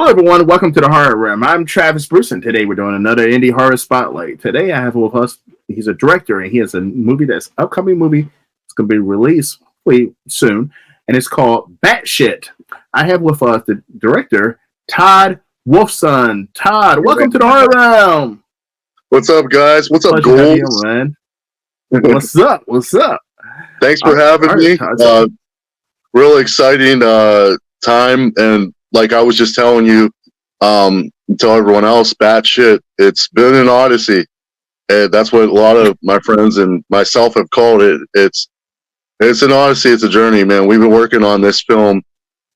Hello, everyone. Welcome to the Horror Room. I'm Travis Bruce, and today we're doing another indie horror spotlight. Today I have with us, he's a director, and he has a movie that's upcoming movie. It's going to be released hopefully soon, and it's called BATSHIT. I have with us the director, Todd Wolfson. Todd, welcome to the Horror Room. What's up, guys? What's up, ghouls? Man? What's up? What's up? Thanks for having me. Real exciting time, and like I was just telling you, tell everyone else, BATSHIT. It's been an odyssey, and that's what a lot of my friends and myself have called it. It's an odyssey. It's a journey, man. We've been working on this film.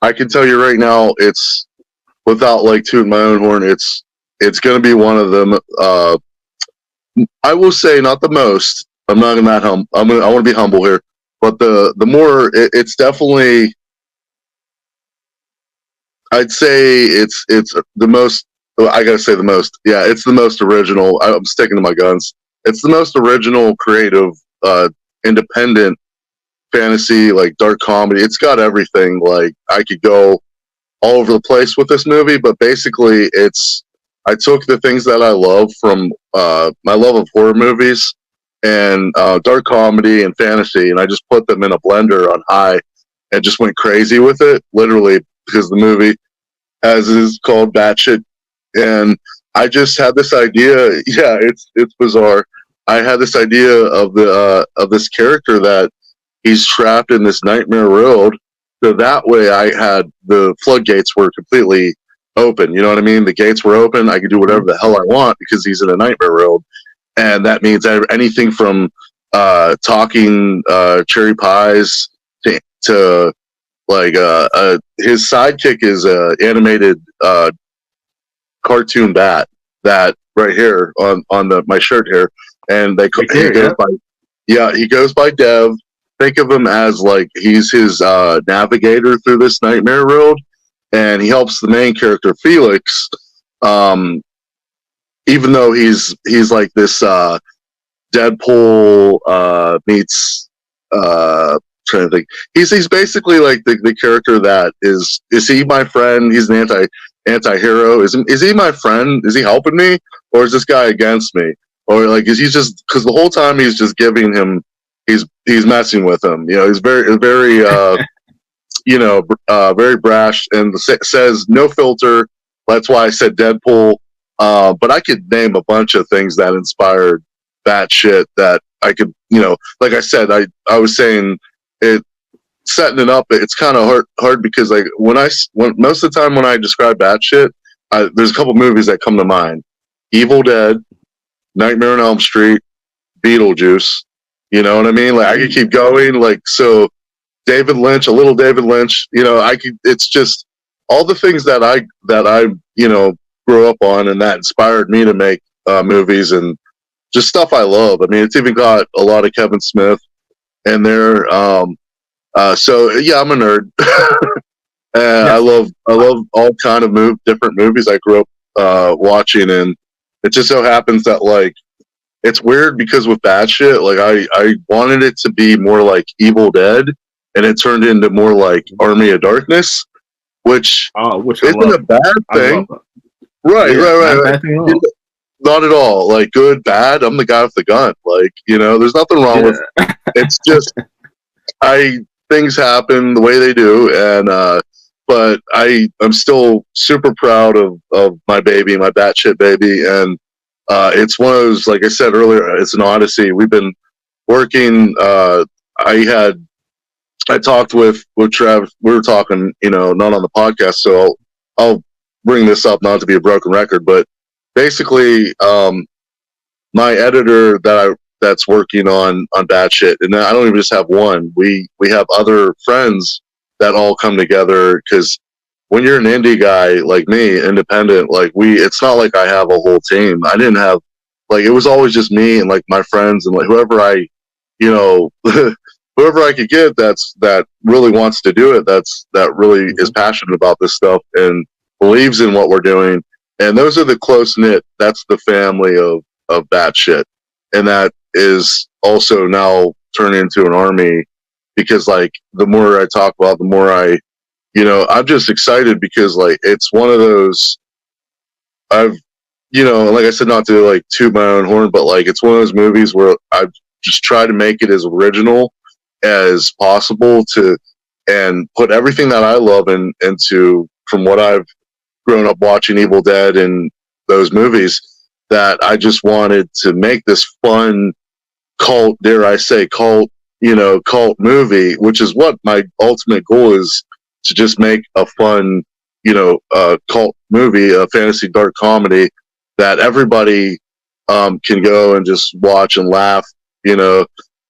I can tell you right now, it's without like tooting my own horn. It's going to be one of them. I will say not the most. I'm not in that I want to be humble here, but the more it's definitely. I'd say it's the most. I gotta say the most. Yeah, it's the most original. I'm sticking to my guns. It's the most original, creative, independent fantasy, like dark comedy. It's got everything. Like I could go all over the place with this movie, but basically, I took the things that I love from my love of horror movies and dark comedy and fantasy, and I just put them in a blender on high and just went crazy with it, literally, because the movie, as is called, BATSHIT, and I just had this idea. Yeah, it's bizarre. I had this idea of this character that he's trapped in this nightmare world. So that way, I had the floodgates were completely open. You know what I mean? The gates were open. I could do whatever the hell I want because he's in a nightmare world, and that means anything from talking cherry pies to like his sidekick is a animated cartoon bat that right here on my shirt here, and he goes by Dev. Think of him as like he's his navigator through this nightmare world, and he helps the main character Felix. Even though he's like this Deadpool meets trying to think. He's basically like the character that is he my friend? He's an anti-hero. Is he my friend? Is he helping me, or is this guy against me? Or like is he just, because the whole time he's just giving him, he's messing with him. You know, he's very very brash and says no filter. That's why I said Deadpool. But I could name a bunch of things that inspired BATSHIT that I could, like I said, I was saying it, setting it up. It's kind of hard because like when most of the time when I describe BATSHIT, there's a couple movies that come to mind: Evil Dead, Nightmare on Elm Street, Beetlejuice. You know what I mean? Like I could keep going. Like so, David Lynch, a little David Lynch. It's just all the things that I grew up on and that inspired me to make movies and just stuff I love. I mean, it's even got a lot of Kevin Smith in there. So yeah, I'm a nerd. I love all kind of different movies I grew up watching, and it just so happens that like it's weird because with BATSHIT, like I wanted it to be more like Evil Dead, and it turned into more like Army of Darkness, which isn't a bad thing. Right. Not at all. Like good, bad. I'm the guy with the gun. Like there's nothing wrong with. It's just things happen the way they do, and but I'm still super proud of my baby, my BATSHIT baby, and it's one of those, like I said earlier, it's an odyssey. We've been working. I talked with Trev. We were talking, not on the podcast, so I'll bring this up, not to be a broken record, but basically, my editor that's working on BATSHIT, and I don't even just have one. We have other friends that all come together, because when you're an indie guy like me, independent, like it's not like I have a whole team. I didn't have, like, it was always just me and like my friends and like whoever I whoever I could get that really wants to do it, that really is passionate about this stuff and believes in what we're doing. And those are the close knit. That's the family of BATSHIT, and that is also now turned into an army, because like the more I talk about, the more I I'm just excited because like it's one of those I've like I said, not to like toot my own horn, but like it's one of those movies where I've just tried to make it as original as possible to and put everything that I love into from what I've grown up watching Evil Dead and those movies, that I just wanted to make this fun cult, dare I say cult, cult movie, which is what my ultimate goal is, to just make a fun, cult movie, a fantasy dark comedy that everybody can go and just watch and laugh,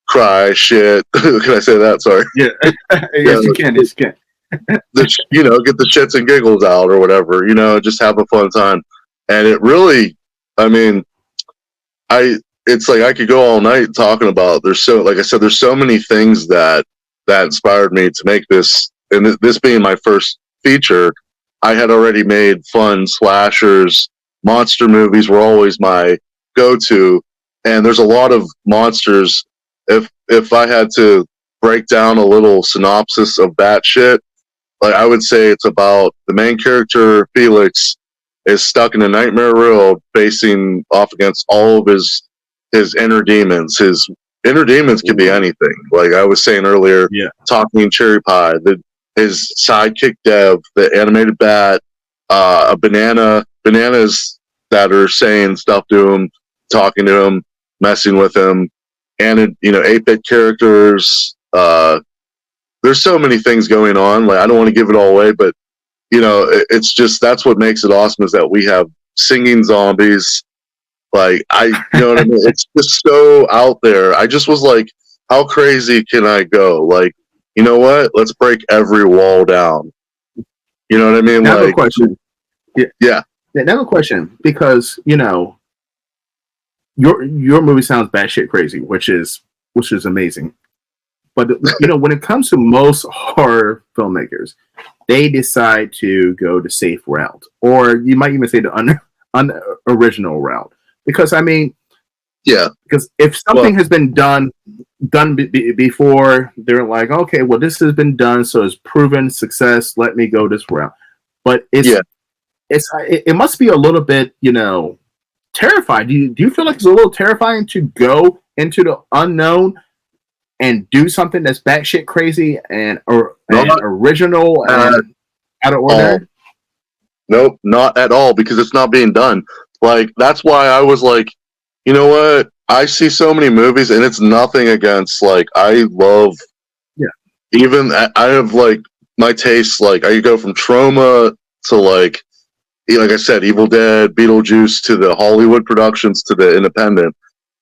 cry, shit. Can I say that? Sorry. Yeah, yes, you can. Yes, you can. Get the shits and giggles out or whatever, just have a fun time. And it really, I mean, it's like I could go all night talking about. Like I said, there's so many things that inspired me to make this. And this being my first feature, I had already made fun slashers. Monster movies were always my go-to, and there's a lot of monsters. If I had to break down a little synopsis of BATSHIT, like I would say it's about the main character Felix is stuck in a nightmare world, facing off against all of his inner demons. His inner demons can be anything. Like I was saying earlier, Yeah. talking cherry pie. His sidekick Dev, the animated bat, a bananas that are saying stuff to him, talking to him, messing with him, and 8-bit characters. There's so many things going on. Like I don't want to give it all away, but it's just, that's what makes it awesome, is that we have singing zombies. Like you know what I mean? It's just so out there. I just was like, how crazy can I go? Like, you know what? Let's break every wall down. You know what I mean? Now, like, a question. Yeah. Now, a question, because your movie sounds batshit crazy, which is amazing. But when it comes to most horror filmmakers, they decide to go the safe route, or you might even say the unoriginal route. Because yeah. Because if something has been done before, they're like, okay, well, this has been done, so it's proven success. Let me go this route. But it must be a little bit, terrified. Do you feel like it's a little terrifying to go into the unknown and do something that's batshit crazy and original and out of order? Nope, not at all, because it's not being done. Like that's why I was like, you know what? I see so many movies, and it's nothing against, like, I love. Yeah. Even I have like my tastes. Like I could go from Trauma to like I said, Evil Dead, Beetlejuice, to the Hollywood productions, to the independent,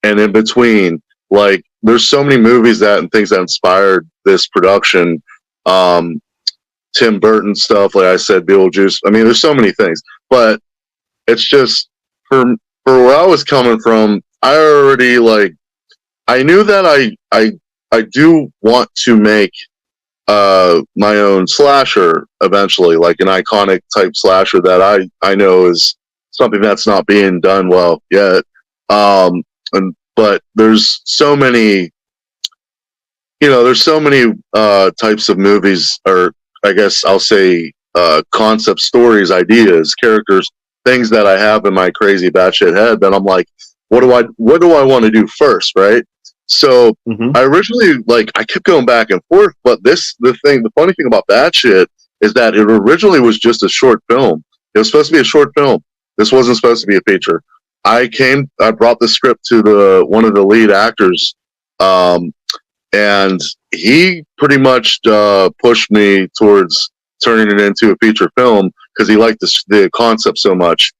and in between. Like there's so many movies and things that inspired this production. Tim Burton stuff, like I said, Beetlejuice. I mean, there's so many things, but it's just for where I was coming from. I already I knew that I do want to make my own slasher eventually, like an iconic type slasher that I know is something that's not being done well yet. But there's so many, types of movies, or I guess I'll say concept stories, ideas, characters, things that I have in my crazy batshit head that I'm like, what do I want to do first, right? So I originally, I kept going back and forth, but the funny thing about Batshit is that it originally was just a short film. It was supposed to be a short film. This wasn't supposed to be a feature. I brought the script to one of the lead actors, and he pretty much pushed me towards turning it into a feature film because he liked the concept so much,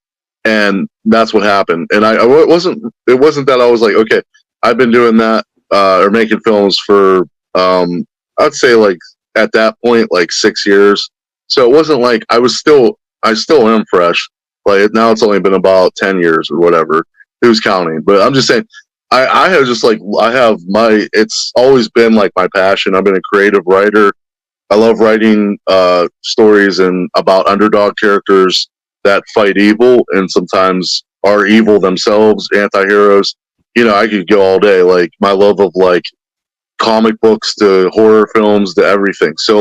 and that's what happened. And it wasn't that I was like, okay, I've been doing that or making films for I'd say at that point 6 years. So it wasn't like I still am fresh. Like now it's only been about 10 years or whatever. Who's counting? But I'm just saying I have just it's always been my passion. I've been a creative writer. I love writing stories and about underdog characters that fight evil and sometimes are evil themselves, anti-heroes. I could go all day. My love of comic books to horror films to everything. So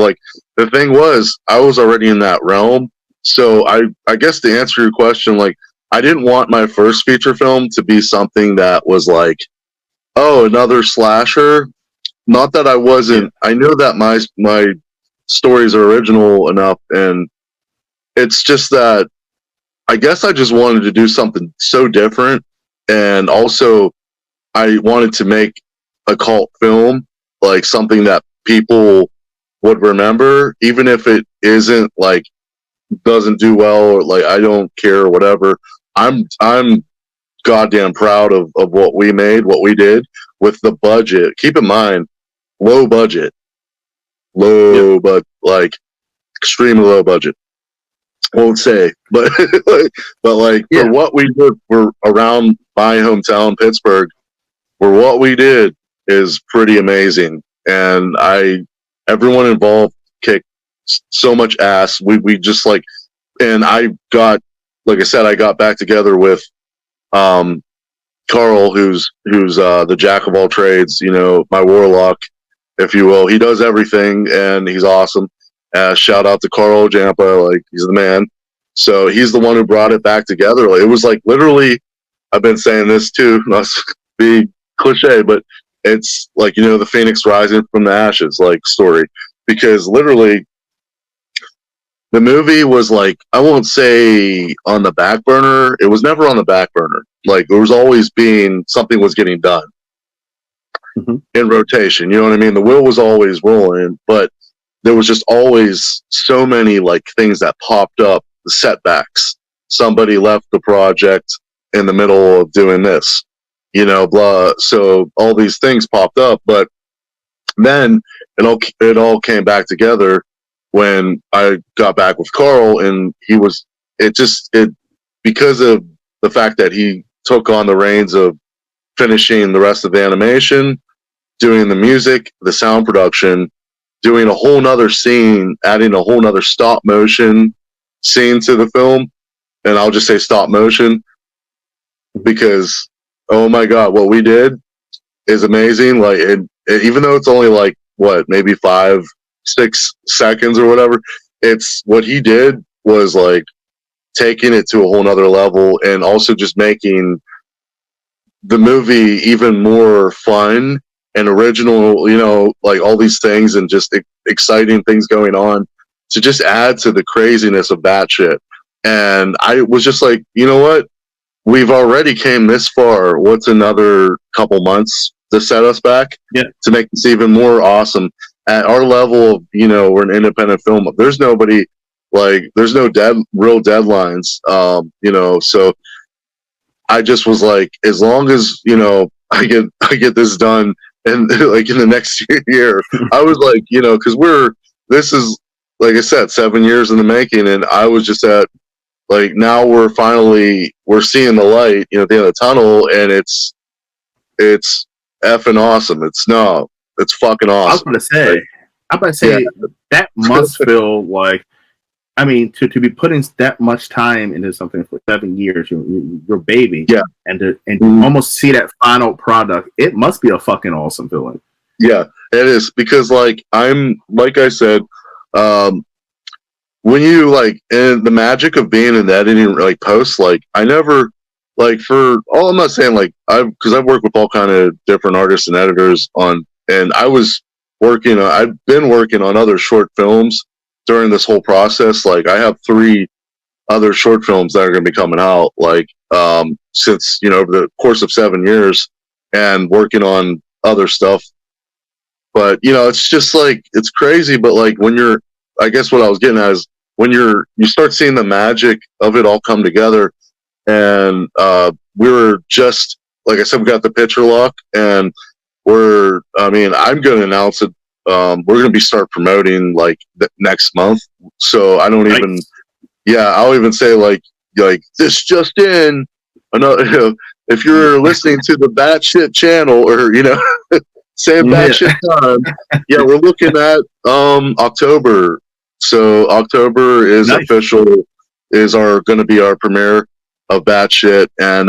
the thing was, I was already in that realm. So I guess to answer your question, like, I didn't want my first feature film to be something that was like, oh, another slasher. Not that I Yeah. wasn't. I knew that my stories are original enough, and it's just that I guess I just wanted to do something so different, and also I wanted to make a cult film, like something that people would remember, even if it isn't like doesn't do well or like I don't care or whatever. I'm goddamn proud of what we made, what we did with the budget. Keep in mind, low budget, Yep. but like extremely low budget. Won't say, but but like for Yeah. what we did for around my hometown, Pittsburgh, for what we did is pretty amazing. And everyone involved kicked so much ass. We just like, and I got, like I said, I got back together with um, Carl, who's the jack of all trades. You know, my warlock, if you will. He does everything, and he's awesome. Shout out to Carl Jampa, like he's the man. So he's the one who brought it back together. Like, it was like literally, I've been saying this too, not to be cliche, but it's like, you know, the phoenix rising from the ashes, like story, because literally the movie was like, I won't say on the back burner. It was never on the back burner. Like, there was always being something was getting done Hmm. in rotation. You know what I mean? The wheel was always rolling, but there was just always so many like things that popped up, the setbacks. Somebody left the project in the middle of doing this, you know, blah. So all these things popped up, but then it all came back together when I got back with Carl, and it because of the fact that he took on the reins of finishing the rest of the animation, doing the music, the sound production, doing a whole nother scene, adding a whole nother stop motion scene to the film. And I'll just say stop motion because, oh my God, what we did is amazing. Like, even though it's only like, what, maybe 5-6 seconds or whatever, it's what he did was like taking it to a whole nother level and also just making the movie even more fun and original, you know, like all these things and just exciting things going on to just add to the craziness of BATSHIT. And I was just like, you know what? We've already came this far. What's another couple months to set us back Yeah. to make this even more awesome? At our level of, you know, we're an independent film. There's nobody like, there's no real deadlines. You know, so I just was like, as long as, you know, I get this done and like in the next year, I was like, you know, because this is, like I said, 7 years in the making, and I was just at, like, now we're seeing the light, you know, at the end of the tunnel, and it's effing awesome. It's fucking I was awesome. going to say, Like, I'm going to yeah, say that must feel like, I mean, to be putting that much time into something for 7 years, your baby, yeah, and mhm, almost see that final product, it must be a fucking awesome feeling. yeah, it is because, like, like I said, um, when you like, and the magic of being in the editing like post, like I never like for all, I'm not saying like because I've worked with all kind of different artists and editors on, and I've been working on other short films during this whole process. Like, I have 3 other short films that are going to be coming out, like, since, you know, over the course of 7 years, and working on other stuff. But, you know, it's just like, it's crazy. But like, I guess what I was getting at is when you start seeing the magic of it all come together. And we were just, like I said, we got the picture lock, and I mean, I'm going to announce it. We're going to start promoting like next month. So I don't even, Nice. yeah, I'll even say like this just in. Another, you know, if you're listening to the BATSHIT channel, or, you know, same Yeah. BATSHIT time, yeah, we're looking at October. So October is Nice. official, is our going to be our premiere of BATSHIT, and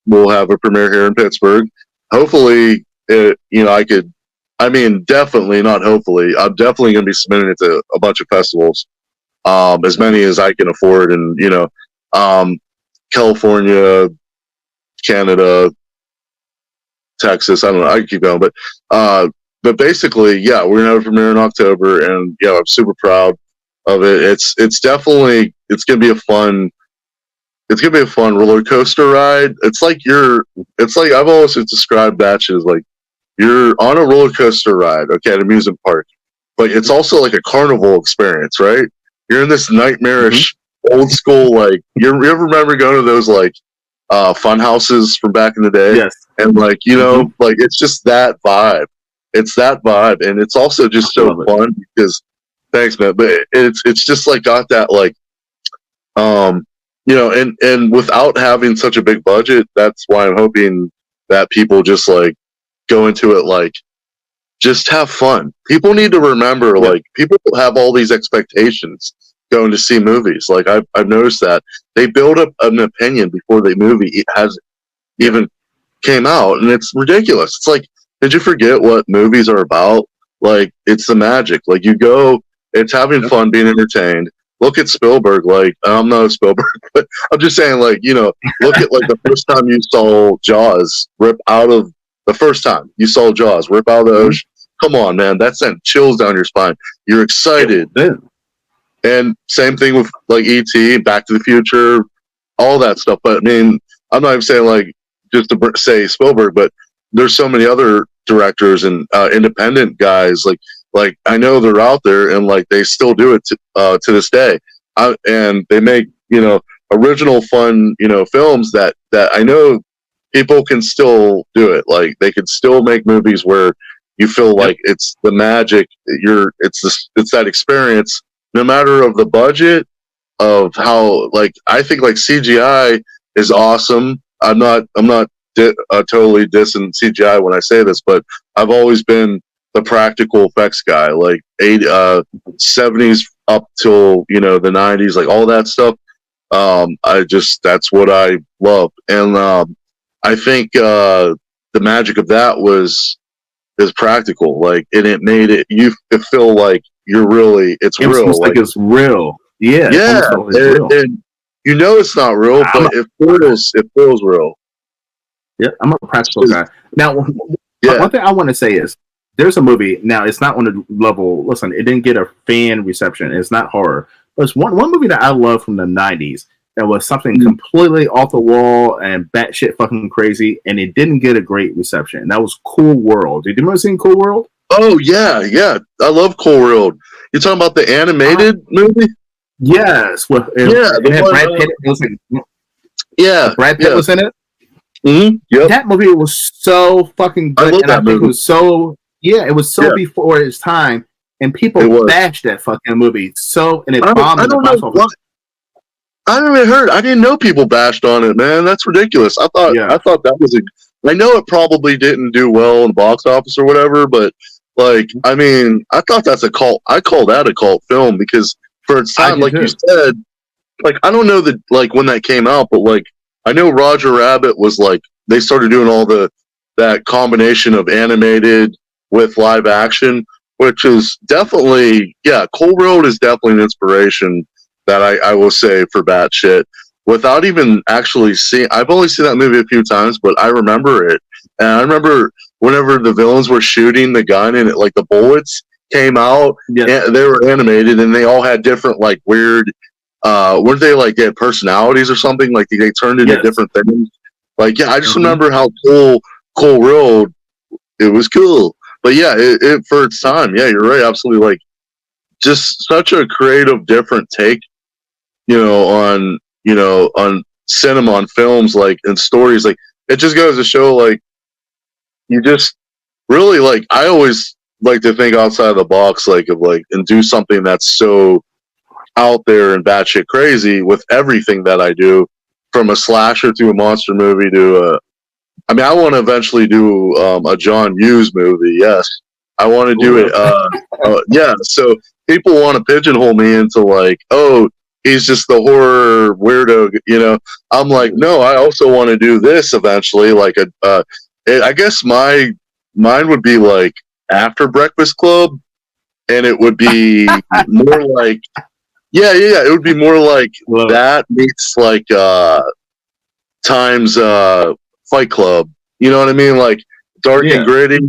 we'll have a premiere here in Pittsburgh. Hopefully, you know, I could I mean, definitely not. Hopefully, I'm definitely going to be submitting it to a bunch of festivals, as many as I can afford, and California, Canada, Texas. I don't know. I can keep going, but basically, yeah, we're gonna have a premiere in October, and yeah, I'm super proud of it. It's definitely it's gonna be a fun. It's gonna be a fun roller coaster ride. It's like I've always described Batch as like you're on a roller coaster ride, okay, at an amusement park, but it's also like a carnival experience, right? You're in this nightmarish old school, like you ever remember going to those like fun houses from back in the day? Yes. And like, like it's just that vibe. It's that vibe. And it's also just so fun because thanks, man. But it's just like got that like and without having such a big budget, that's why I'm hoping that people just like go into it like just have fun. People need to remember, like, people have all these expectations going to see movies. Like, I've noticed that they build up an opinion before the movie has even came out, and it's ridiculous. It's like, did you forget what movies are about? Like, it's the magic. Like, you go, it's having fun, being entertained. Look at Spielberg. Like, I'm not a Spielberg, but I'm just saying, like, look at like the first time you saw Jaws rip out of the first time you saw Jaws rip out of the ocean. Come on, man. That sent chills down your spine. You're excited. And same thing with like E.T., Back to the Future, all that stuff. But I mean, I'm not even saying like just to say Spielberg, but there's so many other directors and independent guys. Like I know they're out there and like they still do it to this day. And they make original fun films that I know people can still do it. Like they can still make movies where you feel like it's the magic. It's that experience, no matter of the budget of how. Like I think like CGI is awesome. I'm not totally dissing CGI when I say this, but I've always been the practical effects guy. Like 70s up till the 90s, like all that stuff. That's what I love, and I think the magic of that is practical, like, and it made it feel like you're really it's real. Like it's real. Yeah. And it's not real, but it feels real. Yeah, I'm a practical guy. Now, one thing I want to say is there's a movie. Now, it's not on the level. Listen, it didn't get a fan reception. It's not horror. But it's one movie that I love from the '90s that was something completely off the wall and batshit fucking crazy, and it didn't get a great reception. And that was Cool World. Did you ever see Cool World? Oh yeah, I love Cool World. You're talking about the animated movie? Yes. Well, Brad Pitt. Brad Pitt was in it. Mm-hmm. Yep. That movie was so fucking good, and I think it was so before its time, and people bashed that fucking movie. So and it bombed in the box office. I haven't even heard. I didn't know people bashed on it, man. That's ridiculous. I thought that was I know it probably didn't do well in the box office or whatever, but like, I mean, I thought that's a cult. I call that a cult film because for its time, like you said, like I don't know like when that came out, but like I know Roger Rabbit was like they started doing all that combination of animated with live action, which is definitely Cool World is definitely an inspiration that I will say for BATSHIT. Without even actually seeing, I've only seen that movie a few times, but I remember it, and I remember whenever the villains were shooting the gun and like the bullets came out, and they were animated and they all had different like weird. Weren't they like they had personalities or something? Like they turned into different things. Like I just remember how Cool World. It was cool, but it for its time. Yeah, you're right. Absolutely, like just such a creative, different take. On cinema, on films, like and stories. Like it just goes to show, like you just really like. I always like to think outside the box, like of like and do something that's so out there and batshit crazy with everything that I do, from a slasher to a monster movie to I mean, I want to eventually do a John Hughes movie. Yes, I want to do it. So people want to pigeonhole me into like, oh, he's just the horror weirdo. I'm like, no, I also want to do this eventually. Like I guess mine would be like after Breakfast Club, and it would be more like it would be more like Love that meets like times Fight Club. You know what I mean? Like dark and Yeah. gritty,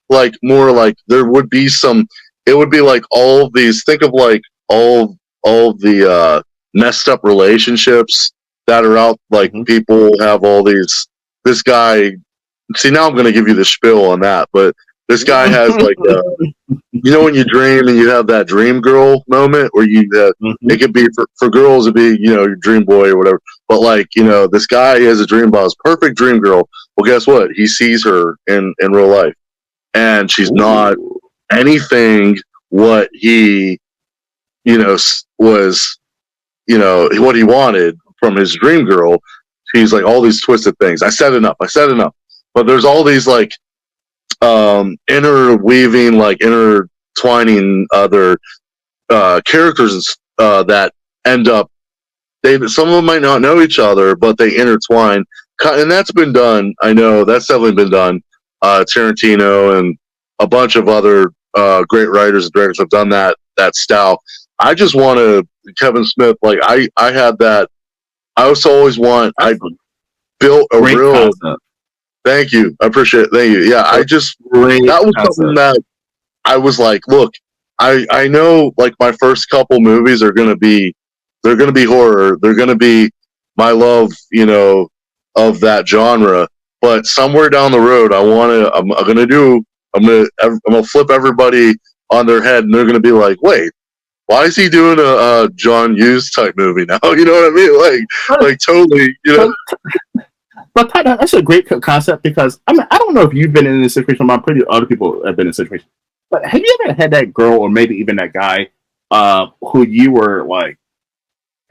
like more like there would be some. It would be like all of these. Think of like all of the messed up relationships that are out. Like people have all these. This guy. See, now I'm going to give you the spiel on that, but this guy has like you know when you dream and you have that dream girl moment where you it could be for girls it'd be your dream boy or whatever, but like this guy has a dream about his perfect dream girl. Well, guess what? He sees her in real life, and she's not anything what he was what he wanted from his dream girl. She's like all these twisted things. I said enough, but there's all these like interweaving, like intertwining other characters that end up. Some of them might not know each other, but they intertwine, and that's been done. I know that's definitely been done. Tarantino and a bunch of other great writers and directors have done that style. I just want to Kevin Smith. Like I had that. I also always want. I built a great real. Concept. Thank you. I appreciate it. Thank you. Yeah, I just that was something that I was like, look, I know like my first couple movies are gonna be horror. They're gonna be my love, of that genre. But somewhere down the road, I'm gonna flip everybody on their head, and they're gonna be like, wait, why is he doing a John Hughes type movie now? You know what I mean? Like totally, But that's a great concept because I don't know if you've been in this situation. I'm pretty other people have been in this situation. But have you ever had that girl or maybe even that guy who you were like,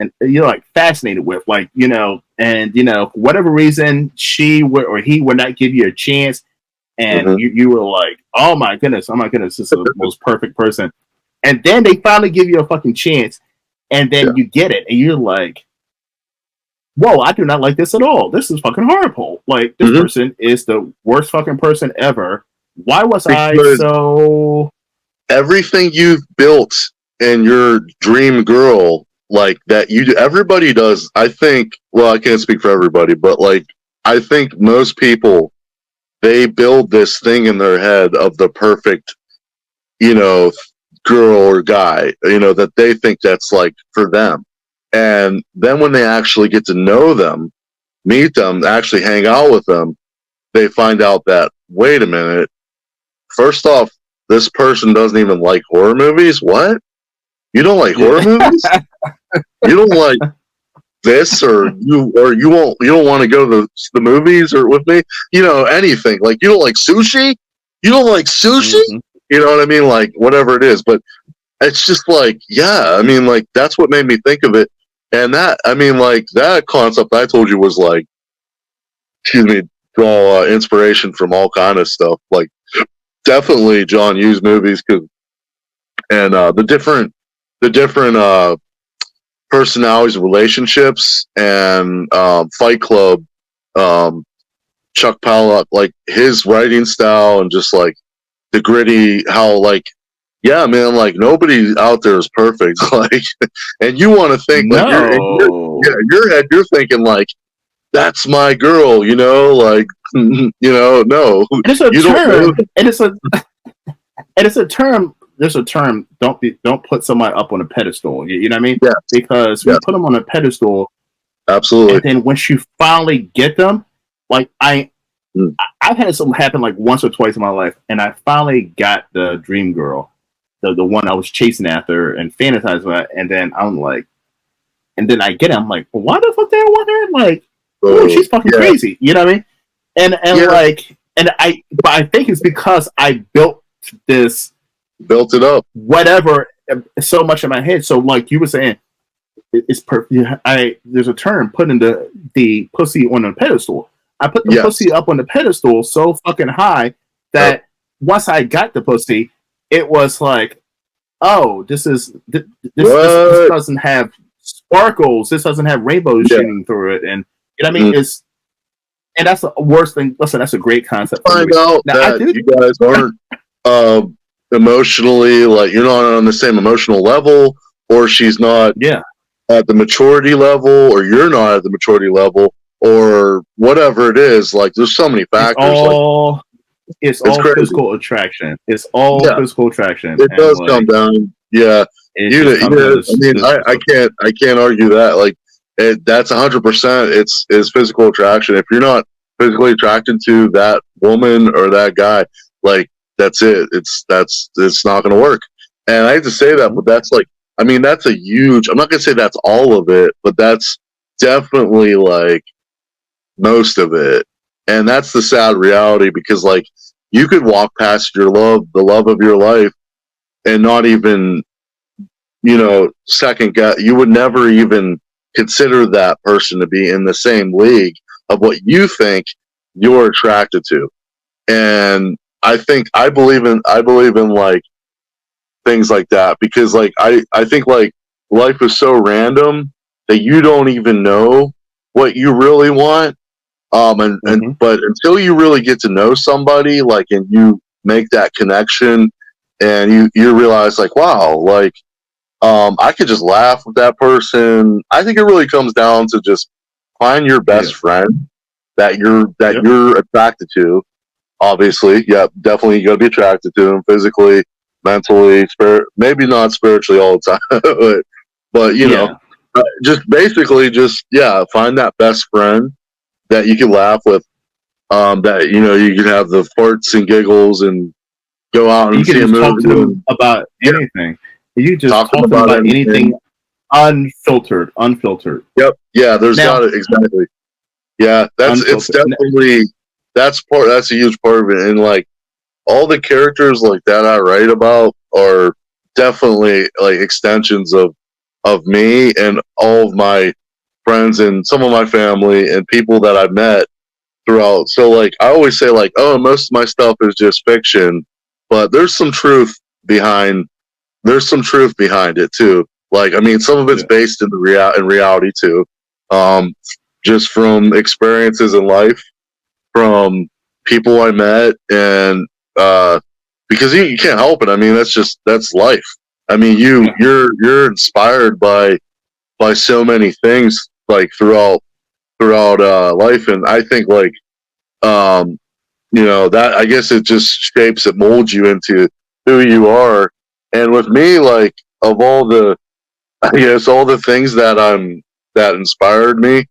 and you're like fascinated with, like and for whatever reason she would or he would not give you a chance, and you were like, oh my goodness, this is the most perfect person, and then they finally give you a fucking chance, and then you get it, and you're like, whoa, I do not like this at all. This is fucking horrible. Like, this person is the worst fucking person ever. Why was I so... Everything you've built in your dream girl, like, that you do, everybody does, I think, well, I can't speak for everybody, but, like, I think most people, they build this thing in their head of the perfect, girl or guy, that they think that's, like, for them. And then when they actually get to know them, meet them, actually hang out with them, they find out that, wait a minute, first off, this person doesn't even like horror movies? What? You don't like horror movies? You don't like this, or you don't want to go to the movies or with me? Anything. Like, you don't like sushi? You don't like sushi? You know what I mean? Like, whatever it is. But it's just like, yeah, I mean, like, that's what made me think of it. And that, I mean, like, that concept I told you was like, draw inspiration from all kind of stuff. Like, definitely John Hughes movies, and the different personalities, relationships, and Fight Club, Chuck Palahniuk, like his writing style, and just like the gritty, how like, yeah, man, like nobody out there is perfect. Like, and you want to think like your head, you're thinking like, that's my girl, like, no. And it's a term. And it's a term. There's a term. Don't put somebody up on a pedestal. You know what I mean? Yeah. Because we put them on a pedestal. Absolutely. And then once you finally get them, like I've had something happen like once or twice in my life, and I finally got the dream girl, the one I was chasing after and fantasizing about, and then I'm like, and then I get it. I'm like, well, why the fuck did I want her? Like, oh, she's fucking crazy. You know what I mean? And like, and but I think it's because I built it up, whatever, so much in my head. So like you were saying, it's perfect. There's a term, putting the pussy on a pedestal. I put the pussy up on the pedestal so fucking high that once I got the pussy, it was like, oh, this doesn't have sparkles. This doesn't have rainbows shooting through it, and you know what I mean? And that's the worst thing. Listen, that's a great concept. Find out that you guys aren't emotionally, like you're not on the same emotional level, or she's not Yeah, at the maturity level, or you're not at the maturity level, or whatever it is. Like there's so many it's factors. Like all it's it's all crazy. physical attraction. It's all Yeah, physical attraction, it and does come like down. Yeah, it just comes down to I mean, this. I can't argue that. Like that's 100%. It's is physical attraction. If you're not physically attracted to that woman or that guy, like that's it. It's not going to work. And I hate to say that, but that's like, I mean, that's a huge. I'm not going to say that's all of it, but that's definitely like most of it. And that's the sad reality because like you could walk past your love, the love of your life, and not even, you know, second guess. You would never even consider that person to be in the same league of what you think you're attracted to. And I believe in like things like that because like I think like life is so random that you don't even know what you really want. And Mm-hmm. but until you really get to know somebody, like, and you make that connection, and you realize like, wow, like, I could just laugh with that person. I think it really comes down to just find your Yeah, best friend that yeah. you're attracted to. Obviously, yeah, definitely you gotta be attracted to them physically, mentally, maybe not spiritually all the time, but you know, Yeah, just basically just yeah, find that best friend that you can laugh with. That you know you can have the farts and giggles and go out you and can see a just movie talk to them and about yeah, anything. You just talk to them talk to them about about anything anything. unfiltered, unfiltered. Yep, yeah, there's Now, got it exactly. Yeah, it's unfiltered. definitely that's a huge part of it, and like all the characters like that I write about are definitely like extensions of me and all of my friends and some of my family and people that I've met throughout. So like I always say like, oh, most of my stuff is just fiction, but behind there's some truth behind it too. Like I mean, some of it's Yeah, based in in reality too, um, just from experiences in life, from people I met, and because you can't help it. I mean, that's life. I mean, yeah. you're inspired by so many things like throughout life, and I think like um, you know that I guess it just shapes it molds you into who you are. And with me, like of all the I guess all the things that inspired me,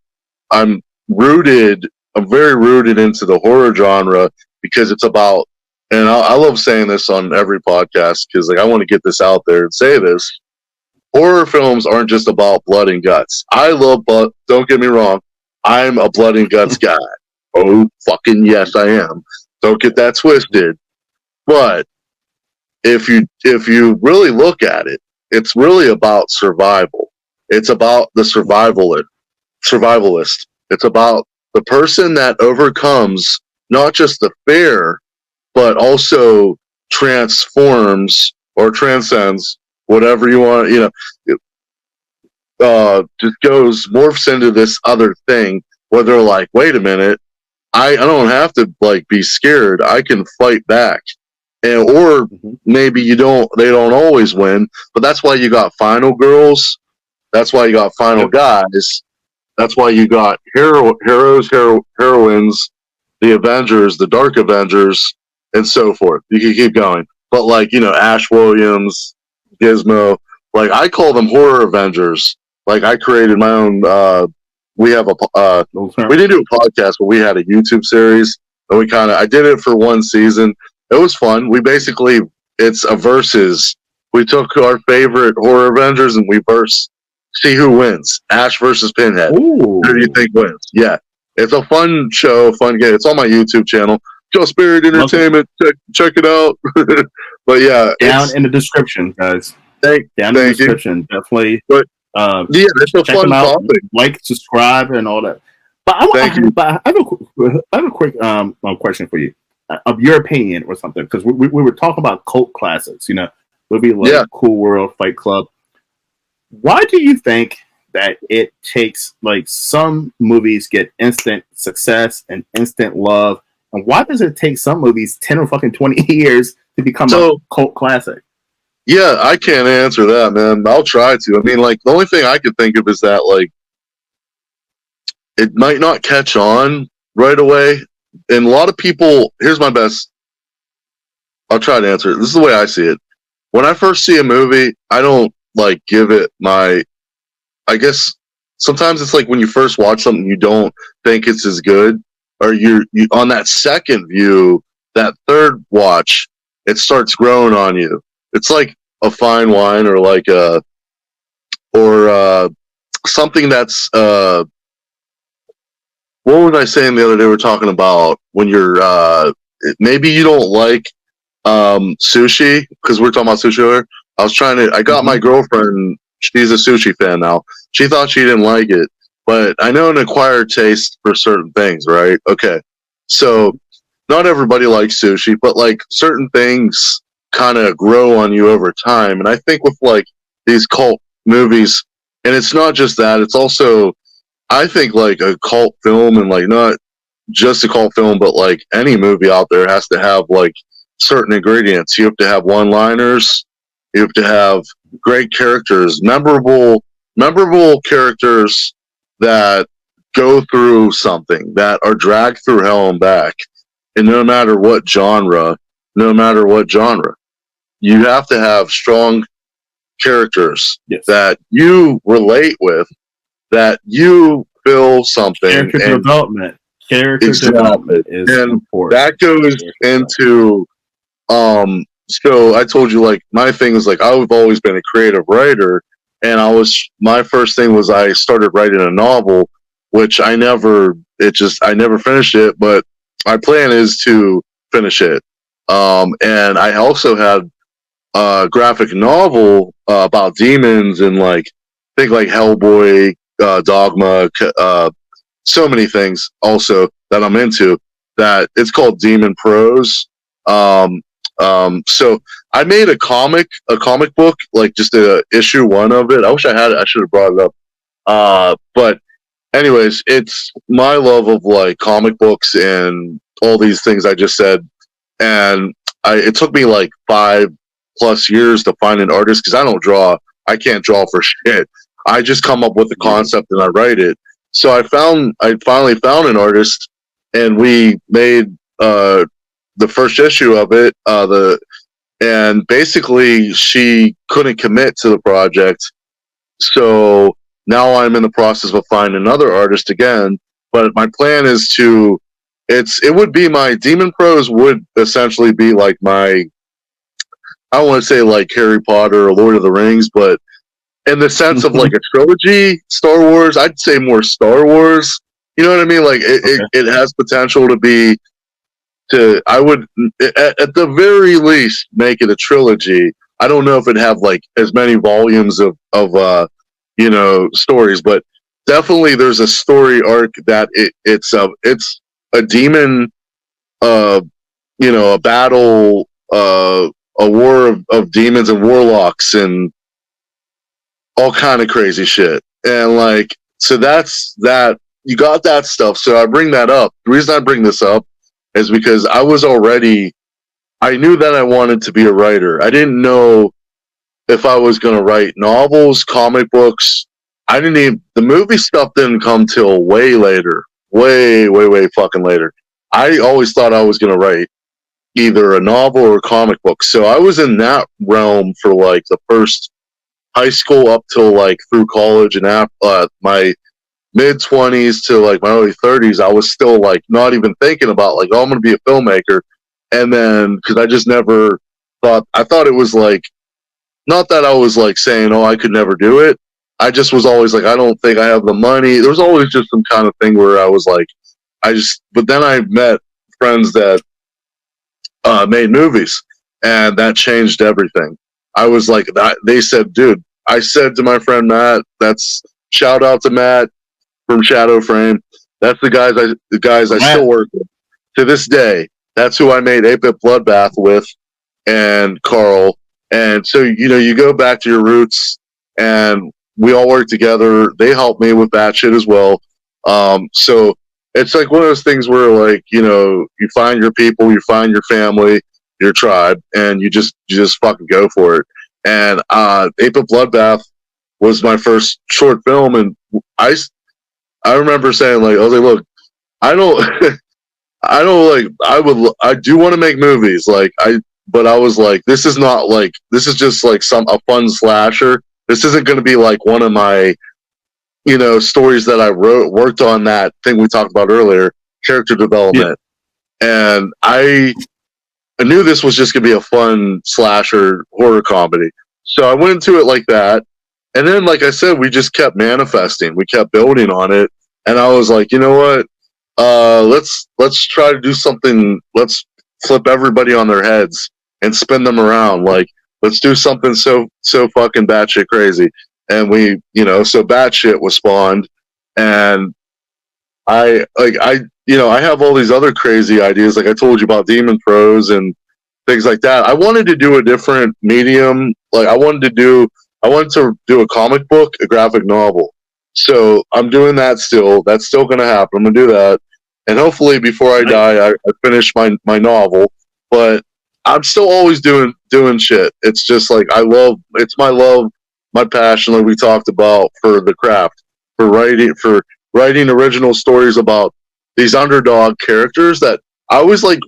I'm rooted. I'm very rooted into the horror genre because it's about, and I love saying this on every podcast because like I want to get this out there and say this. Horror films aren't just about blood and guts. I love blood. Don't get me wrong. I'm a blood and guts guy. Oh fucking yes, I am. Don't get that twisted. But if you really look at it, it's really about survival. It's about the survivalist. It's about the person that overcomes not just the fear, but also transforms or transcends whatever you want. You know, just goes morphs into this other thing where they're like, wait a minute, I don't have to like be scared. I can fight back. And or Mm-hmm. maybe they don't always win, but that's why you got final girls. That's why you got final Yep. guys. That's why you got heroines, the Avengers, the Dark Avengers, and so forth. You can keep going. But like, you know, Ash Williams, Gizmo, like I call them horror Avengers. Like I created my own we have a we didn't do a podcast, but we had a YouTube series and I did it for one season. It was fun. We basically it's a versus. We took our favorite horror Avengers and we see who wins. Ash versus Pinhead. Who do you Ooh, think wins? Yeah. It's a fun show, fun game. It's on my YouTube channel. Joe Spirit look it Entertainment. Check it out. But yeah, down in the description, guys. Down in the thank you. description, definitely. But Uh, yeah, it's a check them fun out, topic. like, subscribe, and all that. But Thank you. I have a quick question for you, of your opinion or something, because we were talking about cult classics, you know, movie like Yeah. Cool World, Fight Club. Why do you think that it takes like some movies get instant success and instant love, And why does it take some movies 10 or fucking 20 years to become a cult classic? Yeah, I can't answer that, man. I'll try to. I mean, like, the only thing I could think of is that, like, it might not catch on right away. And a lot of people, here's my best, I'll try to answer it. This is the way I see it. When I first see a movie, I don't, like, give it my, I guess, sometimes it's like when you first watch something, you don't think it's as good. Or you on that second view, that third watch, it starts growing on you. It's like a fine wine or like something that's what was I saying the other day? We were talking about when you're maybe you don't like sushi because we're talking about sushi earlier. I got my girlfriend, she's a sushi fan now. She thought she didn't like it, but I know an acquired taste for certain things, right? Okay. So not everybody likes sushi, but like certain things kind of grow on you over time. And I think with like these cult movies, and it's not just that, it's also, I think like a cult film, and like not just a cult film, but like any movie out there has to have like certain ingredients. You have to have one-liners, you have to have great characters, memorable characters that go through something, that are dragged through hell and back. And no matter what genre, you have to have strong characters that you relate with, that you feel something. Character development is important. That goes into so I told you, like, my thing is like I've always been a creative writer, and my first thing was I started writing a novel, which I never finished it, but my plan is to finish it. And I also had a graphic novel about demons and like think like Hellboy, Dogma, so many things also that I'm into. That it's called Demon Prose. So I made a comic book, like just a issue 1 of it. I wish I had it. I should have brought it up. But anyways, it's my love of like comic books and all these things I just said. And it took me like 5+ years to find an artist because I don't draw. I can't draw for shit. I just come up with the concept and I write it. So I finally found an artist, and we made the first issue of it. And basically she couldn't commit to the project, so now I'm in the process of finding another artist again. But my plan is it would be my Demon Prose would essentially be like my, I don't want to say like Harry Potter or Lord of the Rings, but in the sense of like a trilogy, Star Wars, I'd say more Star Wars. You know what I mean? Like it has potential to be, I would at the very least make it a trilogy. I don't know if it'd have like as many volumes of stories, but definitely there's a story arc that it's a demon, a battle, a war of demons and warlocks and all kind of crazy shit. And like, so that's that. You got that stuff. So I bring that up. The reason I bring this up is because I knew that I wanted to be a writer. I didn't know if I was going to write novels, comic books. The movie stuff didn't come till way later. Way, way, way fucking later. I always thought I was going to write either a novel or a comic book. So I was in that realm for like the first high school up till like through college, and my mid-20s to like my early 30s, I was still like not even thinking about like, oh, I'm going to be a filmmaker. And then because I just never I thought it was like, not that I was like saying, oh, I could never do it. I just was always like, I don't think I have the money. There was always just some kind of thing where I was like, but then I met friends that made movies, and that changed everything. I was like, they said, dude, I said to my friend Matt, shout out to Matt from Shadow Frame. That's the guys I still work with to this day. That's who I made 8-Bit Bloodbath with, and Carl. And so, you go back to your roots, and we all work together. They helped me with BATSHIT as well. So it's like one of those things where, like, you know, you find your people, you find your family, your tribe, and you just fucking go for it. And April Bloodbath was my first short film, and I remember saying, like, I was like, look, I don't I don't like I do want to make movies, like, but I was like, this is not like, this is just like a fun slasher. This isn't going to be like one of my, you know, stories that I worked on, that thing we talked about earlier, character development. Yeah. And I knew this was just going to be a fun slasher horror comedy. So I went into it like that. And then, like I said, we just kept manifesting. We kept building on it. And I was like, you know what? Let's try to do something. Let's flip everybody on their heads and spin them around. Like, let's do something so fucking batshit crazy. And we, you know, so BATSHIT was spawned, and I have all these other crazy ideas, like I told you about Demon Pros and things like that. I wanted to do a different medium. Like, I wanted to do a comic book, a graphic novel. So I'm doing that still. That's still going to happen. I'm going to do that. And hopefully before I die, I finish my novel. But I'm still always doing shit. It's just like, it's my love, my passion, like we talked about, for the craft, for writing original stories about these underdog characters that I always like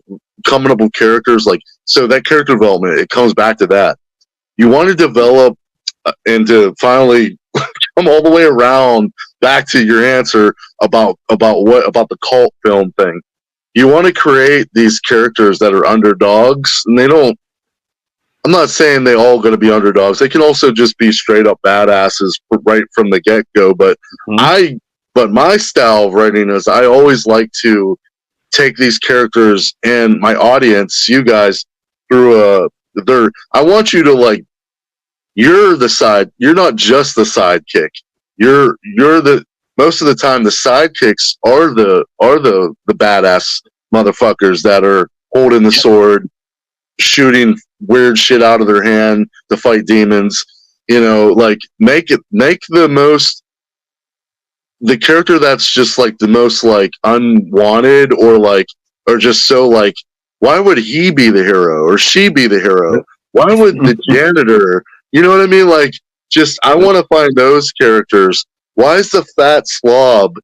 coming up with characters. Like, so that character development, it comes back to that. You want to develop and to finally come all the way around back to your answer about the cult film thing. You want to create these characters that are underdogs, and I'm not saying they all going to be underdogs. They can also just be straight up badasses right from the get go. But but my style of writing is, I always like to take these characters and my audience, you guys, through I want you to, like, you're not just the sidekick. You're most of the time the sidekicks are the badass motherfuckers that are holding the sword, shooting weird shit out of their hand to fight demons. You know, like, make the character that's just like the most like unwanted, or just so like, why would he be the hero or she be the hero? Why would the janitor, you know what I mean? Like, just, I want to find those characters. Why is the fat slob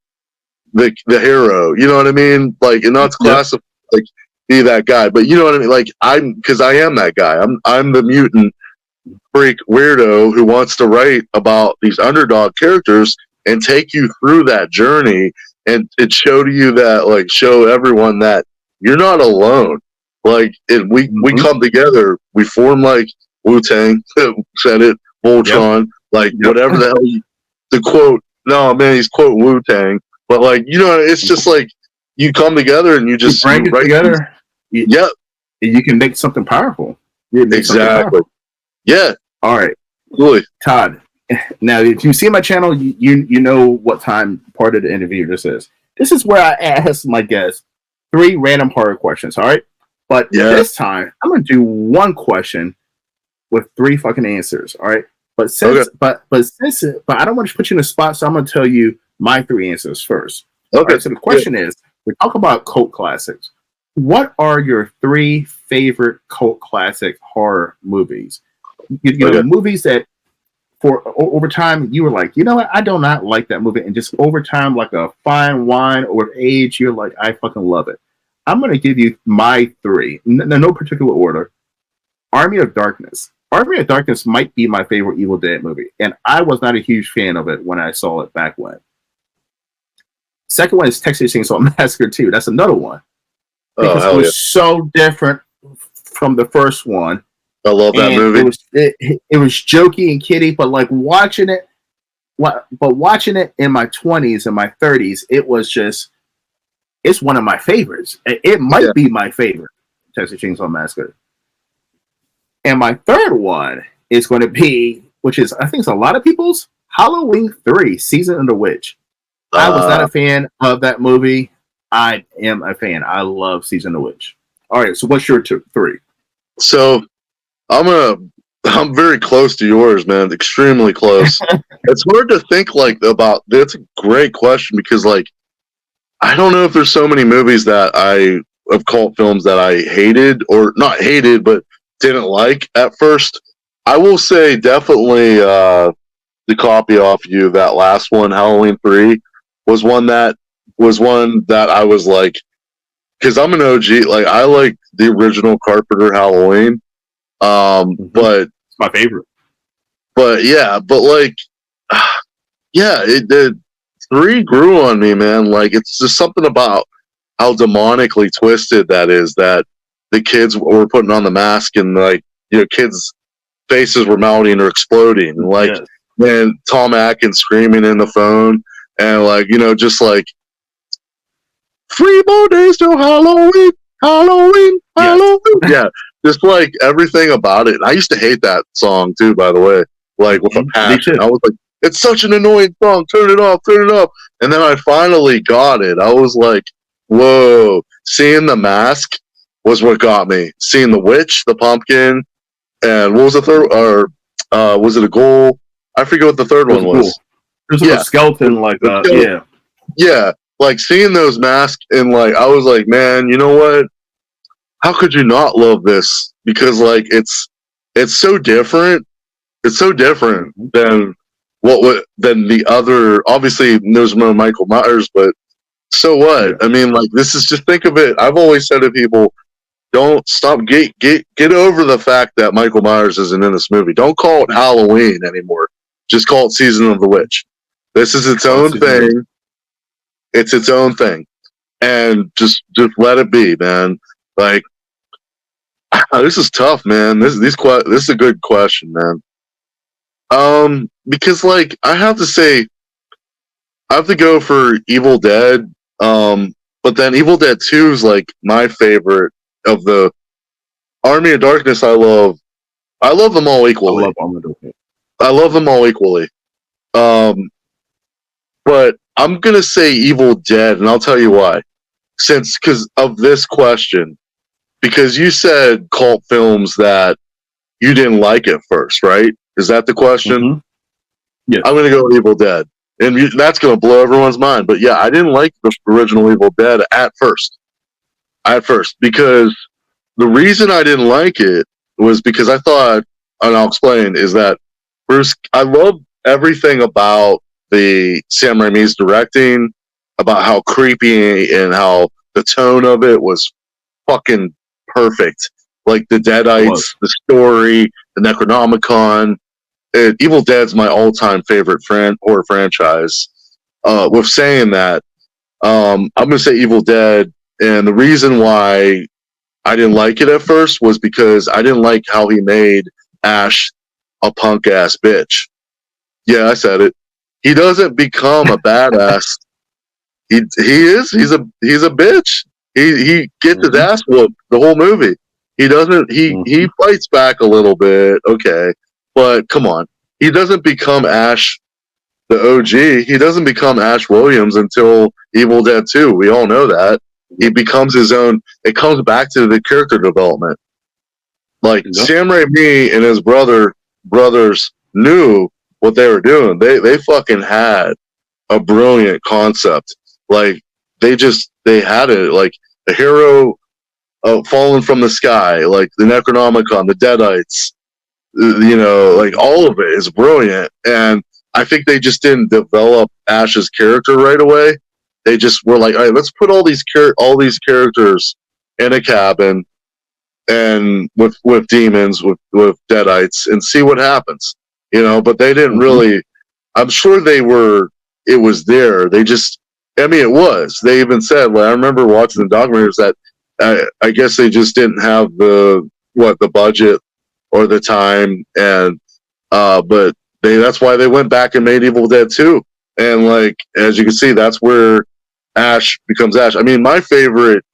the hero? You know what I mean? Like, and not to classify, like, be that guy, but you know what I mean? Like, because I am that guy. I'm the mutant freak weirdo who wants to write about these underdog characters and take you through that journey, and show everyone that you're not alone. Like, we come together, we form like Wu-Tang, said it, Voltron, whatever the hell the quote. No, man, he's quoting Wu-Tang, but, like, you know, it's just like, you come together and you just bring it together. Yep, you can make something powerful. Exactly. Yeah. All right. Really, Todd. Now, if you see my channel, you know what time part of the interview this is. This is where I ask my guests 3 random horror questions. All right, but this time I'm gonna do 1 question with 3 fucking answers. All right, but but I don't want to put you in a spot, so I'm gonna tell you my 3 answers first. Okay. Right, so the question is, we talk about cult classics. What are your 3 favorite cult classic horror movies? You know, movies that, for over time, you were like, you know what, I do not like that movie, and just over time, like a fine wine or age, you're like, I fucking love it. I'm going to give you my 3, no particular order. Army of Darkness. Army of Darkness might be my favorite Evil Dead movie, and I was not a huge fan of it when I saw it back when. Second one is Texas Chainsaw Massacre 2. That's another one. Because it was so different from the first one. I love that movie. It was jokey and kiddie, but like watching it in my 20s and my 30s, it's one of my favorites. It might be my favorite, Texas Chainsaw Massacre. And my third one is going to be, which is, I think it's a lot of people's, Halloween 3, Season of the Witch. I was not a fan of that movie. I am a fan. I love Season of the Witch. All right, so what's your 3? So I'm very close to yours, man. Extremely close. It's hard to think about. That's a great question, because, like, I don't know if there's so many movies that of cult films that I hated, or not hated, but didn't like at first. I will say definitely the copy off you, that last one, Halloween 3, was one that I was like, because I'm an OG, like I like the original Carpenter Halloween. But It's my favorite. yeah, but like yeah, it did. 3 grew on me, man. Like it's just something about how demonically twisted that is, that the kids were putting on the mask and like, kids' faces were melting or exploding. And like, Yes. man, Tom Atkins screaming in the phone and like, just like 3 more days till Halloween, Halloween, Yes. Halloween. Yeah. Just like everything about it. And I used to hate that song too, by the way. Like with a passion. I was like, it's such an annoying song. Turn it off, turn it off. And then I finally got it. I was like, whoa. Seeing the mask was what got me. Seeing the witch, the pumpkin, and what was the third? Or was it a goal? I forget what the third one was. Cool. There's a skeleton, like yeah. Yeah. Like seeing those masks, and like I was like, man, you know what? How could you not love this? Because like it's so different. It's so different than than the other. Obviously, there's no Michael Myers, but so what? Yeah. I mean, like this is, just think of it. I've always said to people, don't stop. Get over the fact that Michael Myers isn't in this movie. Don't call it Halloween anymore. Just call it Season of the Witch. This is its own thing. It's its own thing, and just let it be, man. Like this is tough, man. This is a good question, man. Because like I have to say, I have to go for Evil Dead. But then Evil Dead 2 is like my favorite of the Army of Darkness. I love them all equally. I love them all equally. But I'm gonna say Evil Dead, and I'll tell you why. Because of this question, because you said cult films that you didn't like at first, right? Is that the question? Mm-hmm. Yeah. I'm gonna go with Evil Dead, and that's gonna blow everyone's mind. But yeah, I didn't like the original Evil Dead at first. Because the reason I didn't like it was because I thought, and I'll explain, is that Bruce, I love everything about the Sam Raimi's directing, about how creepy and how the tone of it was fucking perfect. Like the Deadites, the story, the Necronomicon. Evil Dead's my all-time favorite horror franchise. With saying that, I'm gonna say Evil Dead, and the reason why I didn't like it at first was because I didn't like how he made Ash a punk ass bitch. Yeah, I said it. He doesn't become a badass. He's a bitch. He gets his ass whooped the whole movie. He doesn't. He fights back a little bit, okay, but come on. He doesn't become Ash, the OG. He doesn't become Ash Williams until Evil Dead 2. We all know that. He becomes his own. It comes back to the character development. Like Sam Raimi and his brothers knew what they were doing. They fucking had a brilliant concept. Like they had it. Like the hero falling from the sky, like the Necronomicon, the Deadites. Like all of it is brilliant. And I think they just didn't develop Ash's character right away. They just were like, all right, let's put all these characters in a cabin and with demons, with Deadites, and see what happens. But they didn't really. I'm sure it was there. They just. I mean, it was. They even said. Well, I remember watching the documentaries that I guess they just didn't have the budget or the time, and but that's why they went back and made Evil Dead 2. And like as you can see, that's where Ash becomes Ash. I mean, my favorite,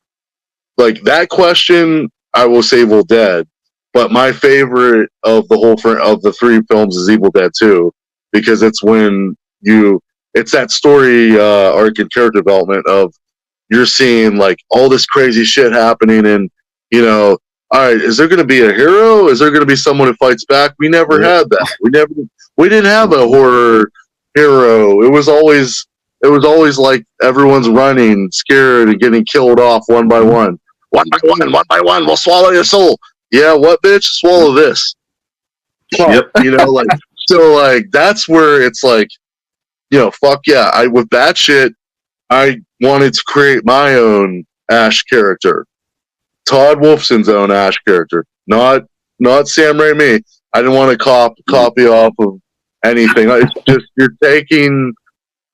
like that question, I will say Evil Dead, but my favorite of the whole of the 3 films is Evil Dead 2, because it's when it's that story arc and character development of you're seeing like all this crazy shit happening, and all right, is there going to be a hero? Is there going to be someone who fights back? We never had that. We didn't have a horror hero. It was always it was always like everyone's running, scared, and getting killed off one by one. One by one, one by one, we'll swallow your soul. Yeah, what, bitch? Swallow this. Yep. You know, like, so, like, that's where it's like, you know, fuck yeah. With BATSHIT, I wanted to create my own Ash character. Todd Wolfson's own Ash character. Not Sam Raimi. I didn't want to copy off of anything. It's just, you're taking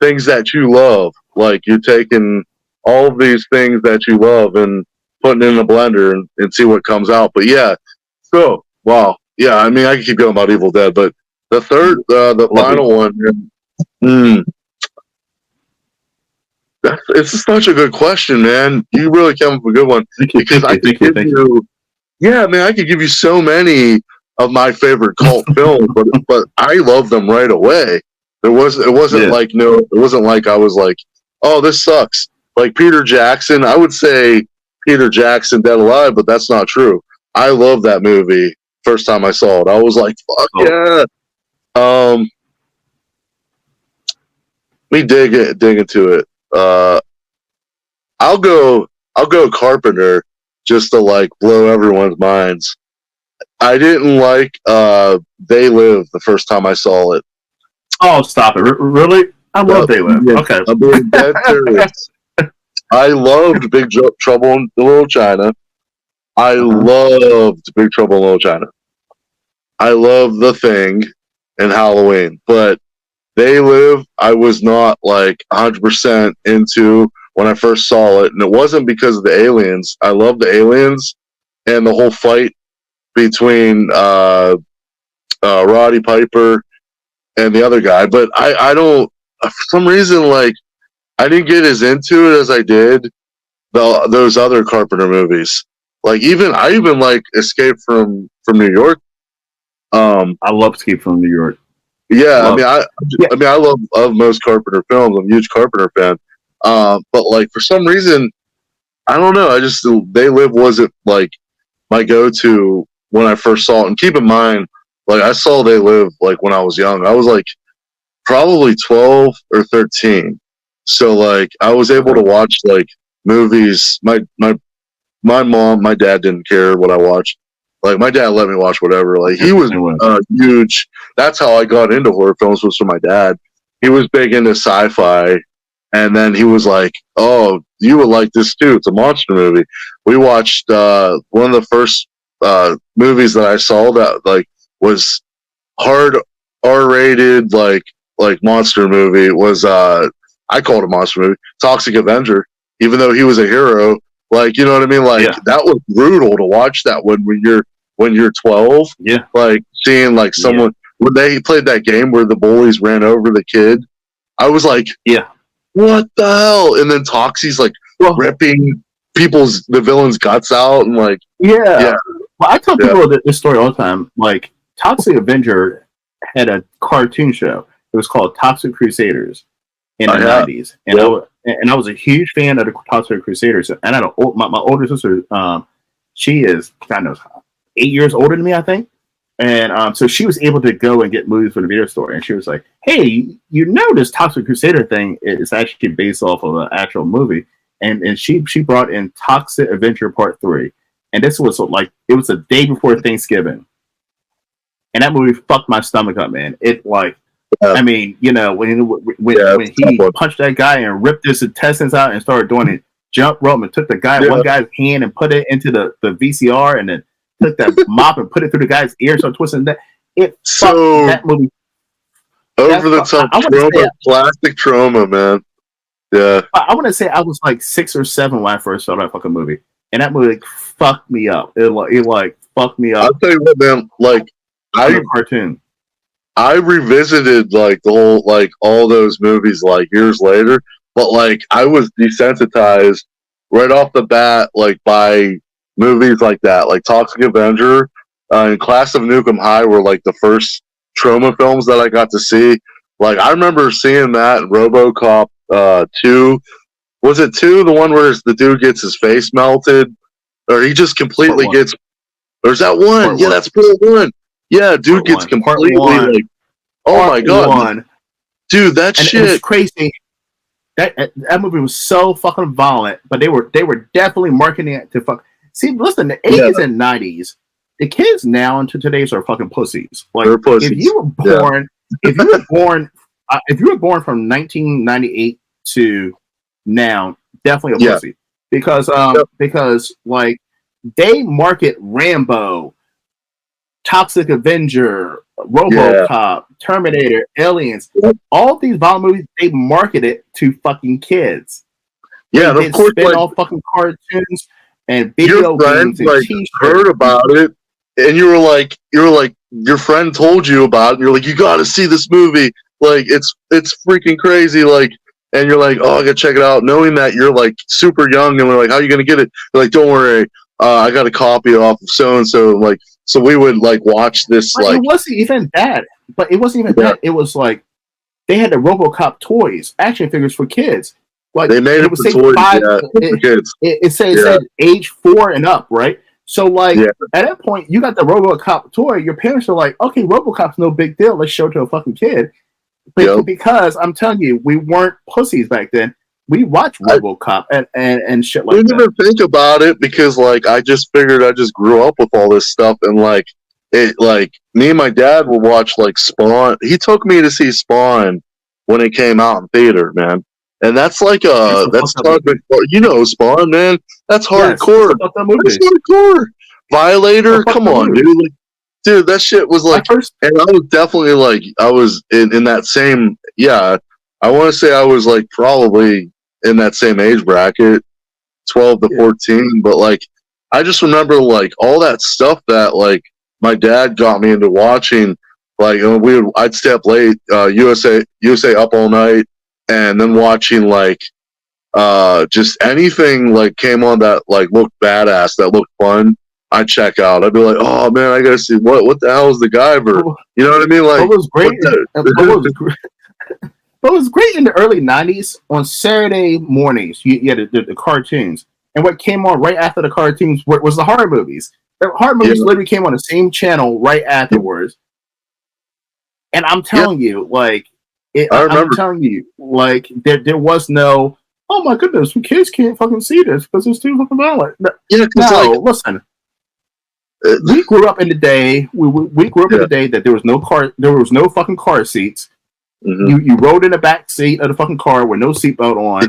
things that you love. Like, you're taking all of these things that you love and putting it in a blender and see what comes out. But yeah, so, wow. Yeah, I mean, I can keep going about Evil Dead, but the third, the final one, it's such a good question, man. You really came up with a good one. Because I could give you, yeah, man, I could give you so many of my favorite cult films, but I love them right away. It wasn't like I was like, oh, this sucks. Like Peter Jackson, I would say Peter Jackson Dead Alive, but that's not true. I love that movie. First time I saw it, I was like, fuck yeah. We dig into it. I'll go Carpenter just to like blow everyone's minds. I didn't like They Live the first time I saw it. Oh, stop it. Really? I love They Live. Yeah, okay. I'm being dead serious. I loved Big Trouble in Little China. I loved Big Trouble in Little China. I love The Thing and Halloween. But They Live, I was not like 100% into when I first saw it. And it wasn't because of the aliens. I love the aliens and the whole fight between Roddy Piper and the other guy. But I don't, for some reason, like, I didn't get as into it as I did those other Carpenter movies. Like, I even like Escape from New York. I love Escape from New York. Yeah, I love most Carpenter films. I'm a huge Carpenter fan. But like, for some reason, I don't know. They Live wasn't like my go-to when I first saw it. And keep in mind, like, I saw They Live like when I was young. I was like probably 12 or 13. So like, I was able to watch like movies. My mom, my dad didn't care what I watched. Like, my dad let me watch whatever. Like, he was huge. That's how I got into horror films, was from my dad. He was big into sci-fi. And then he was like, oh, you would like this too. It's a monster movie. We watched one of the first movies that I saw that like was hard R-rated, like monster movie. Was I called it a monster movie, Toxic Avenger. Even though he was a hero, like, you know what I mean? Like, that was brutal to watch that when you're 12. Yeah. Like, seeing like someone when they played that game where the bullies ran over the kid, I was like, yeah, what the hell? And then Toxie's like ripping the villain's guts out and like, yeah. Well, I tell people this story all the time. Like, Toxic Avenger had a cartoon show. It was called Toxic Crusaders in the 90s, and I was a huge fan of the Toxic Crusaders. And I had my older sister. She is kind of 8 years older than me, I think. And so she was able to go and get movies for the video store. And she was like, hey, you know, this Toxic Crusader thing is actually based off of an actual movie. And she brought in Toxic Avenger Part 3. And this was like, it was a day before Thanksgiving. And that movie fucked my stomach up, man. It like, I mean, you know, when he punched that guy and ripped his intestines out and started doing it jump rope and took one guy's hand and put it into the VCR and then took that mop and put it through the guy's ear, so twisting that. It fucked that movie. Over the top trauma, plastic trauma, man. Yeah. I want to say I was like 6 or 7 when I first saw that fucking movie. And that movie fucked me up. It fucked me up. I'll tell you what, man, like, cartoon. I revisited like the whole, like, all those movies like years later, but like I was desensitized right off the bat, like, by movies like that, like Toxic Avenger and Class of Nukem High were like the first trauma films that I got to see. Like, I remember seeing that RoboCop 2. Was it 2? The one where the dude gets his face melted, or he just completely gets. Or is that 1? Yeah, that's part 1. Yeah, dude gets completely like. Oh my god, dude, that shit. It was crazy. that movie was so fucking violent, but they were definitely marketing it to fuck. See, listen, the Yeah. 80s and 90s, the kids now into today's are fucking pussies. Like They're pussies. if you were born, if you were born from 1998 to now, definitely a pussy because like they market Rambo, Toxic Avenger, RoboCop, Terminator, Aliens, all these violent movies, they market it to fucking kids. Yeah, they of course, spin like, off fucking cartoons and video games and like, t-shirts. heard about it, and you were like, your friend told you about it, and you're like, you got to see this movie, like it's freaking crazy, like, and you're like, oh, I gotta check it out, knowing that you're like super young, and we're like, how are you gonna get it? You're like, don't worry, I got a copy off of so and so, like, so we would like watch this, but like, it wasn't even that. But it wasn't even that. It was like they had the RoboCop toys, action figures for kids. Like they made it would for say toys, for kids. It said age 4 and up, right? So like at that point, you got the RoboCop toy. Your parents are like, okay, RoboCop's no big deal. Let's show it to a fucking kid. But because I'm telling you, we weren't pussies back then. We watched RoboCop and shit like that. I didn't even think about it because like I just figured I just grew up with all this stuff, and like it, like me and my dad would watch like Spawn. He took me to see Spawn when it came out in theater, man. And that's like that's you know Spawn, man. That's hardcore. That's hardcore. Violator, come on, dude. Like, dude, that shit was like, and I was definitely like, I was in that same, I want to say I was like probably in that same age bracket, 12 to 14. But like, I just remember like all that stuff that like my dad got me into watching. Like, I'd stay up late, USA Up All Night, and then watching like just anything like came on that like looked badass, that looked fun. I'd check out. I'd be like, oh man, I gotta see what the hell is the Guyver? You know what I mean? Like, what was great. But it was great in the early 90s on Saturday mornings. You had the cartoons. And what came on right after the cartoons was the horror movies. The horror movies literally came on the same channel right afterwards. And I'm telling you, like, I'm telling you, like, there was no, oh my goodness, kids can't fucking see this because it's too fucking violent. No, listen. We grew up in the day. We grew up in the day that there was no fucking car seats. Mm-hmm. You rode in the back seat of the fucking car with no seatbelt on,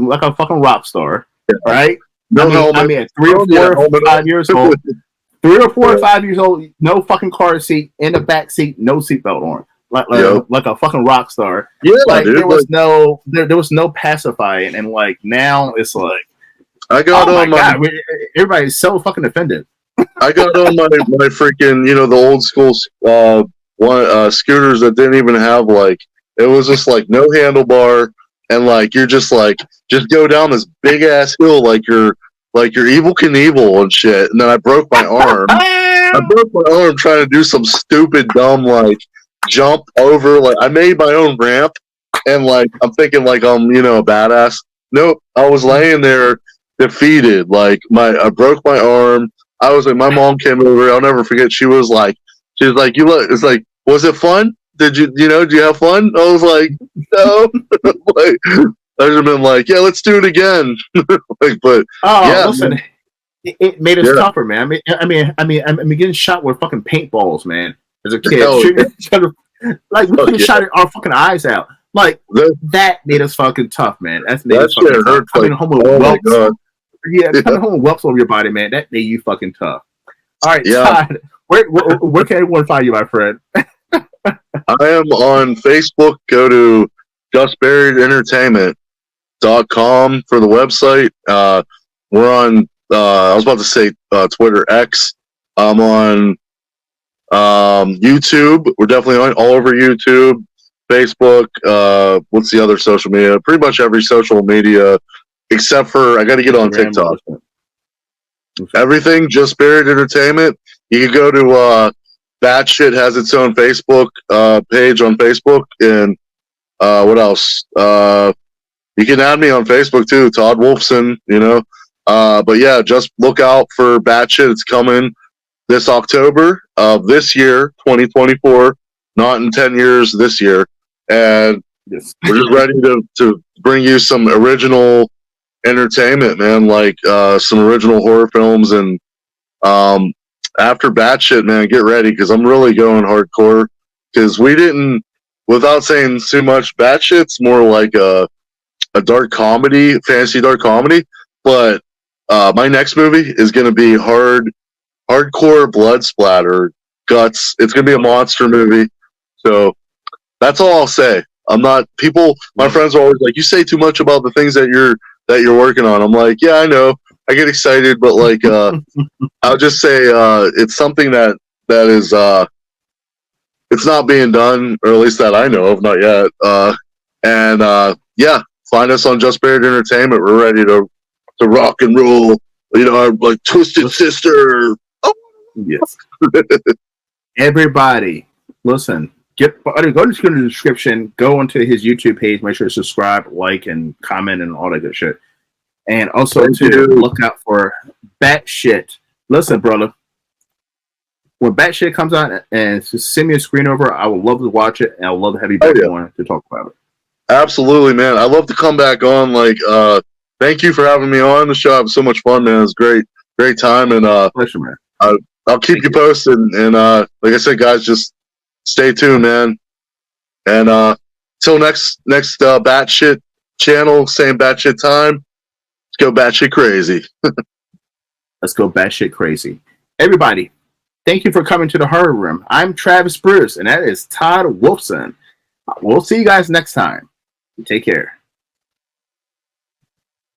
like a fucking rock star, right? I mean, at 3 or 4 or 5 years old, 3 or 4 or 5 years old, no fucking car seat in the back seat, no seatbelt on, like a fucking rock star. Yeah, like dude, there was no pacifying, and like now it's like, I got oh my god, everybody's so fucking offended. I got on my freaking, the old school scooters that didn't even have like, it was just like no handlebar, and like you're just go down this big ass hill like you're Evil Knievel and shit. And then I broke my arm. Trying to do some stupid dumb like jump over. Like I made my own ramp, and like I'm thinking like I'm a badass. Nope, I was laying there defeated. Like I broke my arm. I was like, my mom came over. I'll never forget. She was like, you look. It's like, was it fun? Did you have fun? I was like, no. Like, I should have been like, yeah, let's do it again. Like, but listen, it made us tougher, man. I mean, getting shot with fucking paintballs, man. As a kid, like we could have shot our fucking eyes out. Like that made us fucking tough, man. That made us fucking tough. Coming home with whelps. Coming home with whelps over your body, man. That made you fucking tough. All right, Todd. Where can everyone find you, my friend? I am on Facebook. Go to justburiederentertainment.com for the website. We're on, I was about to say Twitter X. I'm on YouTube. We're definitely on all over YouTube, Facebook. What's the other social media? Pretty much every social media, except for I got to get on TikTok. Everything Just Buried Entertainment. You can go to BATSHIT has its own Facebook page on Facebook, and what else? You can add me on Facebook too, Todd Wolfson. But yeah, just look out for BATSHIT. It's coming this October of this year, 2024. Not in 10 years this year, and Yes. We're just ready to bring you some original entertainment, man. Like some original horror films, and after BATSHIT, man, get ready because I'm really going hardcore. Because we didn't, without saying too much, BATSHIT's more like a dark comedy, fantasy dark comedy. But my next movie is going to be hardcore blood splatter, guts. It's going to be a monster movie. So that's all I'll say. I'm not people. My friends are always like, "You say too much about the things that you're working on." I'm like, "Yeah, I know. I get excited, but like, I'll just say it's something that is it's not being done, or at least that I know of, not yet. And yeah, find us on Just Buried Entertainment. We're ready to rock and roll. You know, our like Twisted Sister. Oh. Yes. Everybody, listen. Go to the description. Go onto his YouTube page. Make sure to subscribe, like, and comment, and all that good shit. And also look out for BATSHIT. Listen, brother. When BATSHIT comes out and just send me a screen over, I would love to watch it, and I would love to have you back on to talk about it. Absolutely, man. I'd love to come back on. Like, thank you for having me on the show. It was so much fun, man. It was great time, and pleasure, man. I'll keep you posted. And like I said, guys, just stay tuned, man. And till next BATSHIT channel, same BATSHIT time. Let's go BATSHIT crazy. Let's go BATSHIT crazy. Everybody, thank you for coming to the Horror Room. I'm Travis Bruce, and that is Todd Wolfson. We'll see you guys next time. Take care.